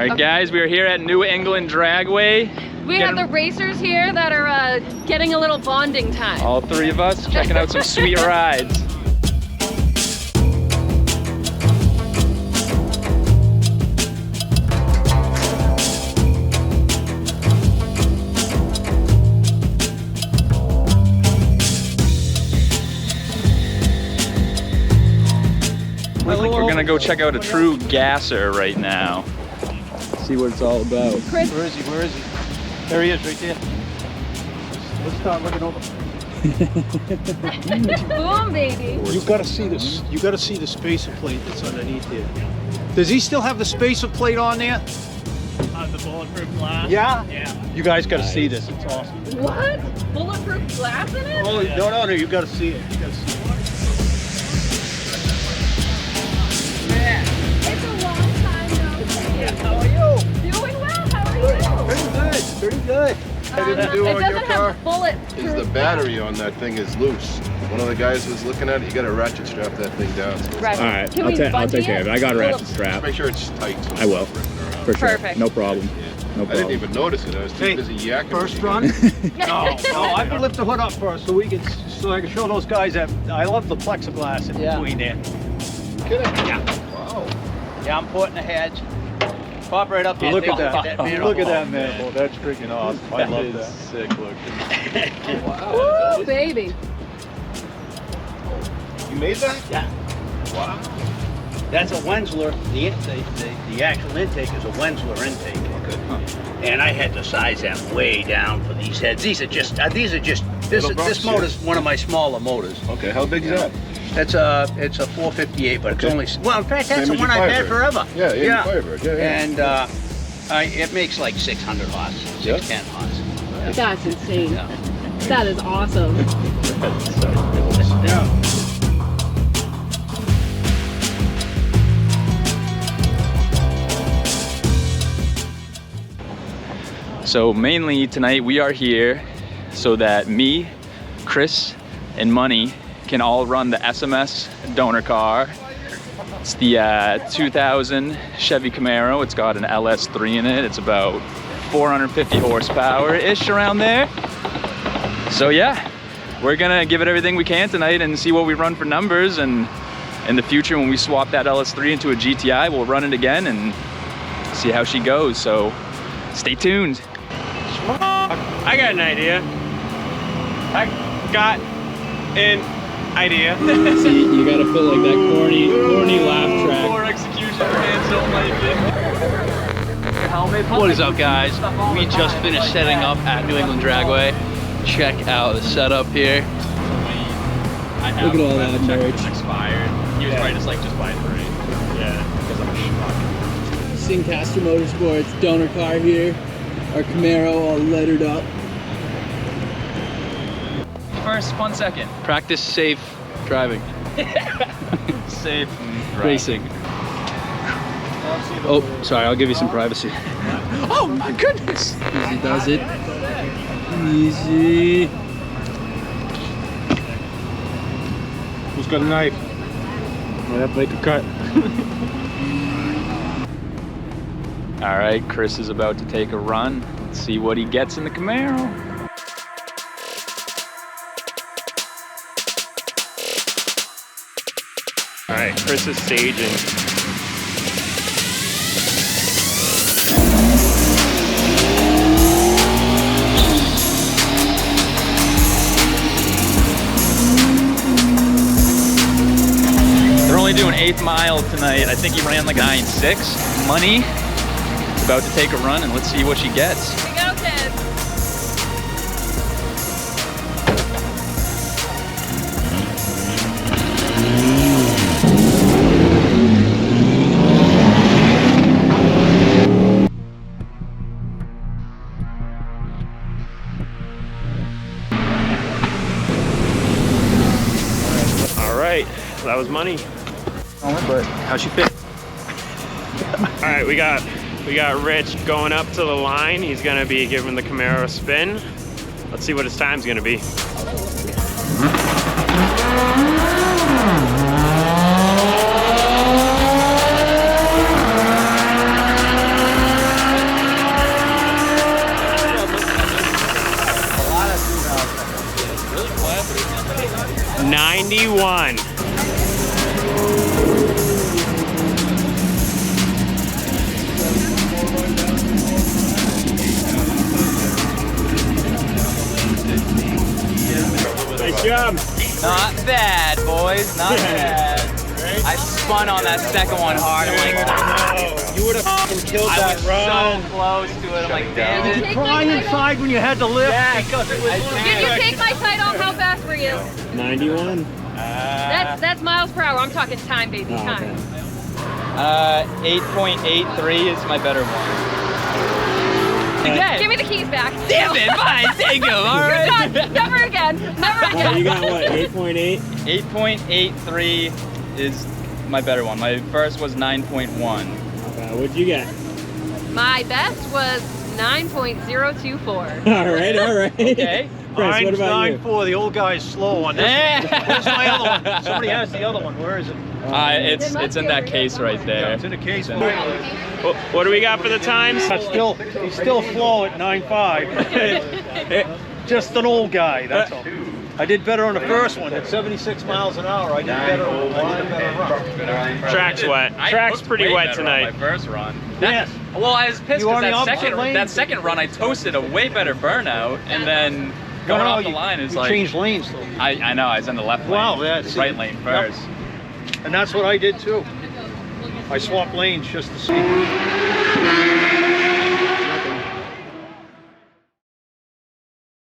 right, guys, we are here at New England Dragway. We have the racers here that are getting a little bonding time. All three of us checking out some sweet rides. I think we're gonna go check out a true gasser right now. See what it's all about. Chris. Where is he? Where is he? There he is, right there. Let's start looking over. Boom, baby. You gotta see this. You gotta see the spacer plate that's underneath here. Does he still have the spacer plate on there? The bulletproof glass? Yeah? Yeah. You guys gotta see this. It's awesome. What? Bulletproof glass in it? Oh, no, you gotta see it. You gotta see it. It's a long time no see. How are you? Doing well. How are you? Pretty good. I didn't do It on your doesn't car have bulletproof. is the battery on that thing is loose. One of the guys was looking at it. You got to ratchet strap that thing down. So Right. All right, Can I'll we take bungee care of it. I got a ratchet just strap. make sure it's tight. So I will. it's not ripping around. For sure. Perfect. No problem. Yeah. No I didn't problem. even notice it. I was too busy yakking. First with you run? guys. No, I can lift the hood up first so I can show those guys that I love the plexiglass in between there. Kidding? Yeah. Wow. Yeah, I'm putting the hedge. Pop right up here. Look at that. man. Look at that manhole. That's freaking awesome. I love that. Sick looking. Woo, baby. You made that? Yeah. Wow. That's a Wensler. The actual intake is a Wensler intake. Okay. And I had to size that way down for these heads. These are just this Little bumps, motor's one of my smaller motors. Okay. How big is that? It's a 458, but it's Okay. only, well, in fact, that's Same the as one your I've had Firebird. forever. Yeah, your Firebird. Yeah. And it makes like 600 horse, 610 horse. That's insane. Yeah. That is awesome. Yeah. So mainly tonight we are here so that me, Chris, and Money can all run the SMS donor car. It's the 2000 Chevy Camaro. It's got an LS3 in it. It's about 450 horsepower-ish around there. So yeah, we're gonna give it everything we can tonight and see what we run for numbers, and in the future when we swap that LS3 into a GTI, we'll run it again and see how she goes. So stay tuned. I got an idea. See, you gotta put like that corny laugh track. Poor execution, your hands don't like it. What is up, guys? We just finished setting up at New England Dragway. Check out the setup here. Look at all that merch. Expired. He was probably just buy 3. Yeah, because I'm a schmuck. Sincaster Motorsports donor car here. Our Camaro all lettered up. First, 1 second. Practice safe driving. Safe Racing. Oh, sorry, I'll give you some privacy. Oh my goodness! Easy does it. Easy. Who's got a knife? Might have to make a cut. All right, Chris is about to take a run. Let's see what he gets in the Camaro. All right, Chris is staging. They're only doing 8th mile tonight. I think he ran like 9.6. Money is about to take a run, and let's see what she gets. Here we go, kids. All right, that was money. But how'd she fit? All right, we got Rich going up to the line. He's gonna be giving the Camaro a spin. Let's see what his time's gonna be. job. Not bad, boys. Not bad. I spun on that second one hard. I'm like, You would have killed I that was run. so close to it. I'm like, damn Did it. you cry inside when you had to lift? Yeah, Because it was Did you take my sight off? How fast were you? 91. That's miles per hour. I'm talking time, baby, Oh, time. okay. 8.83 is my better one. Again. Give me the keys back. Damn it, fine, take them, all You're right? done. Never again. Never Well, you again. got what, 8.8? 8.83 is my better one. My first was 9.1. Okay, what'd you get? My best was 9.024. All right, all right. Okay. Chris, what Mine's about you? 9.4. The old guy's slow on this one. Where's my other one? Somebody has the other one. Where is it? It's in that case right Yeah, there. it's in the case. What do we got for the times? He's still slow at 9.5. Just an old guy, that's all. I did better on the first one at 76 miles an hour. I did better on the line, better run. Track's wet. Track's pretty wet tonight. My first run. Yes. Well, I was pissed You were because on the opposite lane? that second run I toasted a way better burnout, and then going off the line is you like. changed lanes though. I know I was in the left lane. Wow, that's right lane first. And that's what I did too. I swapped lanes just to see.